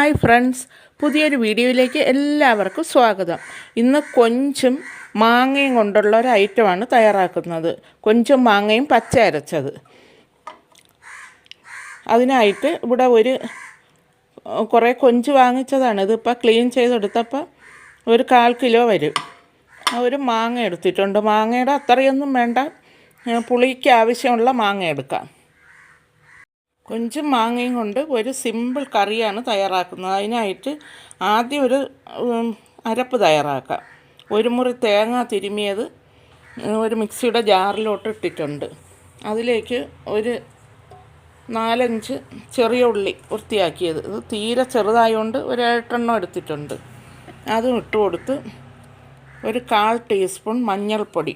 Hi friends, പുതിയൊരു വീഡിയോയിലേക്ക് എല്ലാവർക്കും സ്വാഗതം. ഇന്ന് കൊഞ്ചും മാങ്ങയും കൊണ്ടുള്ള ഒരു ഐറ്റമാണ് തയ്യാറാക്കുന്നത്. കൊഞ്ചും മാങ്ങയും പച്ച അരച്ചത്. അതിനായിട്ട് ഇവിടെ കുറേ കൊഞ്ച് വാങ്ങിച്ചതാണ്. ഇതിപ്പോൾ ക്ലീൻ ചെയ്തെടുത്തപ്പോൾ ഒരു 1/4 കിലോ വരും. ഒരു മാങ്ങ എടുത്തിട്ടുണ്ട്. മാങ്ങയുടെ അത്രയൊന്നും വേണ്ട, പുളിക്ക് ആവശ്യമുള്ള മാങ്ങ എടുക്കാം. കൊഞ്ചും മാങ്ങയും കൊണ്ട് ഒരു സിമ്പിൾ കറിയാണ് തയ്യാറാക്കുന്നത്. അതിനായിട്ട് ആദ്യം ഒരു അരപ്പ് തയ്യാറാക്കാം. ഒരു മുറി തേങ്ങ തിരുമിയത് ഒരു മിക്സിയുടെ ജാറിലോട്ട് ഇട്ടിട്ടുണ്ട്. അതിലേക്ക് ഒരു 4-5 ചെറിയ ഉള്ളി വൃത്തിയാക്കിയത്, ഇത് തീരെ ചെറുതായതുകൊണ്ട് ഒരു 8 എടുത്തിട്ടുണ്ട്. അതും ഇട്ട് കൊടുത്ത് ഒരു 1/4 ടീസ്പൂൺ മഞ്ഞൾപ്പൊടി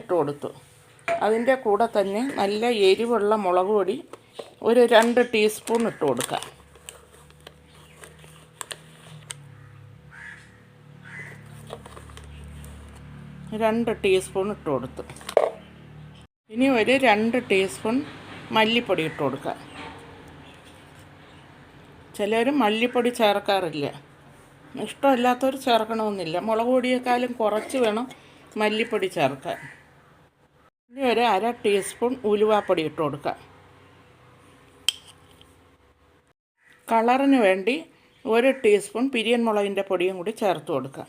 ഇട്ട് കൊടുത്തു. അതിൻ്റെ കൂടെ തന്നെ നല്ല എരിവുള്ള മുളക് പൊടി ഒരു 2 ടീസ്പൂൺ ഇട്ട് കൊടുക്കാം. ഇട്ട് കൊടുത്തു. ഇനി ഒരു 2 ടീസ്പൂൺ മല്ലിപ്പൊടി ഇട്ട് കൊടുക്കാം. ചിലർ മല്ലിപ്പൊടി ചേർക്കാറില്ല, ഇഷ്ടമില്ലാത്തവർ ചേർക്കണമെന്നില്ല. മുളക് പൊടിയേക്കാളും കുറച്ച് വേണം മല്ലിപ്പൊടി ചേർക്കാൻ. ഇനി ഒരു 1/2 ടീസ്പൂൺ ഉലുവാപ്പൊടി ഇട്ട് കൊടുക്കാം. കളറിന് വേണ്ടി 1 ടീസ്പൂൺ പിരിയൻ മുളകിൻ്റെ പൊടിയും കൂടി ചേർത്ത് കൊടുക്കാം.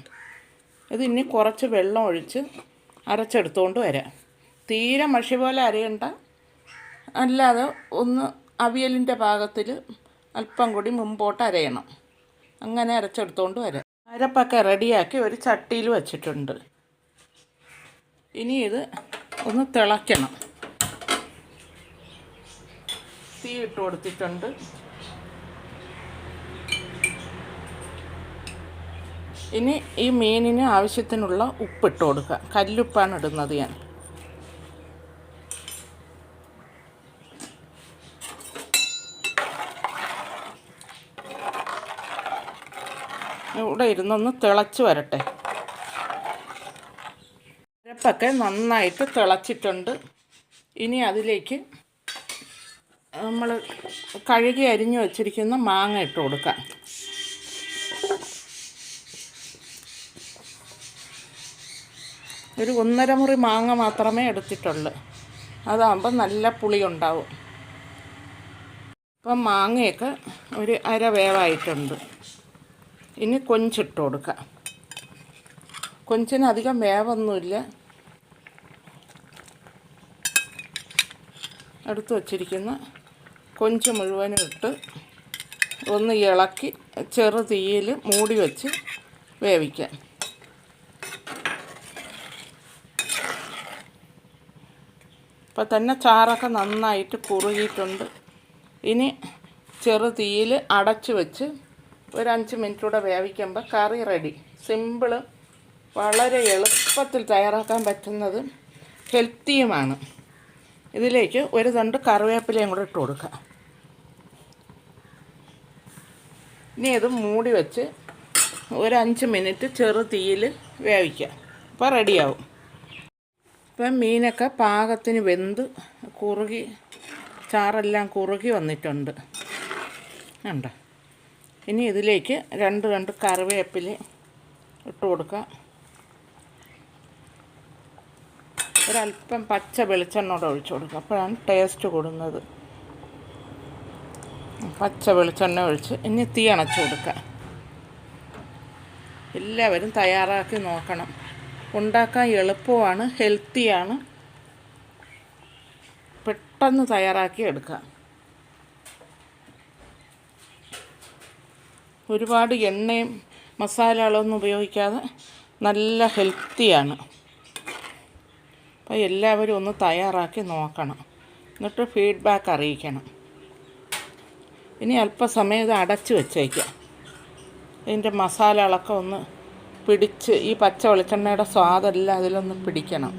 ഇത് ഇനി കുറച്ച് വെള്ളം ഒഴിച്ച് അരച്ചെടുത്തുകൊണ്ട് വരാം. തീരെ മഷി പോലെ അരയണ്ട, അല്ലാതെ ഒന്ന് അവിയലിൻ്റെ പാകത്തിൽ അല്പം കൂടി മുമ്പോട്ട് അരയണം. അങ്ങനെ അരച്ചെടുത്തുകൊണ്ട് വരാം. അരപ്പൊക്കെ റെഡിയാക്കി ഒരു ചട്ടിയിൽ വച്ചിട്ടുണ്ട്. ഇനി ഇത് ഒന്ന് തിളയ്ക്കണം. തീ ഇട്ട് കൊടുത്തിട്ടുണ്ട്. ഇനി ഈ മീനിന് ആവശ്യത്തിനുള്ള ഉപ്പിട്ട് കൊടുക്കുക. കല്ലുപ്പാണ് ഇടുന്നത് ഞാൻ. ഇവിടെ ഇരുന്നൊന്ന് തിളച്ച് വരട്ടെ. അരപ്പൊക്കെ നന്നായിട്ട് തിളച്ചിട്ടുണ്ട്. ഇനി അതിലേക്ക് നമ്മൾ കഴുകി അരിഞ്ഞു വച്ചിരിക്കുന്ന മാങ്ങ ഇട്ട് കൊടുക്കാം. ഒരു 1.5 മുറി മാങ്ങ മാത്രമേ എടുത്തിട്ടുള്ളൂ. അതാകുമ്പോൾ നല്ല പുളി ഉണ്ടാവും. ഇപ്പം മാങ്ങയൊക്കെ ഒരു അര വേവായിട്ടുണ്ട്. ഇനി കൊഞ്ചിട്ട് കൊടുക്കാം. കൊഞ്ചിന് അധികം വേവൊന്നുമില്ല. എടുത്ത് വച്ചിരിക്കുന്ന കൊഞ്ച് മുഴുവനും ഇട്ട് ഒന്ന് ഇളക്കി ചെറു തീയിൽ മൂടി വെച്ച് വേവിക്കാം. ഇപ്പം തന്നെ ചാറൊക്കെ നന്നായിട്ട് കുറുകിയിട്ടുണ്ട്. ഇനി ചെറു തീയിൽ അടച്ച് വെച്ച് ഒരു 5 മിനിറ്റ് കൂടെ വേവിക്കുമ്പോൾ കറി റെഡി. സിമ്പിള്, വളരെ എളുപ്പത്തിൽ തയ്യാറാക്കാൻ പറ്റുന്നത്, ഹെൽത്തിയുമാണ്. ഇതിലേക്ക് ഒരു തണ്ട് കറിവേപ്പിലയും കൂടെ ഇട്ട് കൊടുക്കുക. ഇനി ഇത് മൂടി വെച്ച് ഒരു 5 മിനിറ്റ് ചെറു തീയിൽ വേവിക്കാം. അപ്പോൾ റെഡിയാവും. ഇപ്പം മീനൊക്കെ പാകത്തിന് വെന്ത് കുറുകി, ചാറെല്ലാം കുറുകി വന്നിട്ടുണ്ട്. ഉണ്ടോ? ഇനി ഇതിലേക്ക് 2 കറിവേപ്പില ഇട്ട് കൊടുക്കാം. ഒരല്പം പച്ച വെളിച്ചെണ്ണ ഒഴിച്ച് കൊടുക്കുക. അപ്പോഴാണ് ടേസ്റ്റ് കൂടുന്നത്. പച്ച വെളിച്ചെണ്ണ ഒഴിച്ച് ഇനി തീ അണച്ച് കൊടുക്കുക. എല്ലാവരും തയ്യാറാക്കി നോക്കണം. ഉണ്ടാക്കാൻ എളുപ്പമാണ്, ഹെൽത്തിയാണ്. പെട്ടെന്ന് തയ്യാറാക്കി എടുക്കാം. ഒരുപാട് എണ്ണയും മസാലകളൊന്നും ഉപയോഗിക്കാതെ നല്ല ഹെൽത്തിയാണ്. അപ്പോൾ എല്ലാവരും ഒന്ന് തയ്യാറാക്കി നോക്കണം. എന്നിട്ട് ഫീഡ്ബാക്ക് അറിയിക്കണം. ഇനി അല്പസമയം ഇത് അടച്ച് വെച്ചേക്കാം. ഇതിൻ്റെ മസാലകളൊക്കെ ഒന്ന് പിടിച്ച്, ഈ പച്ച വെളിച്ചെണ്ണയുടെ സ്വാദെല്ലാം അതിലൊന്ന് പിടിക്കണം.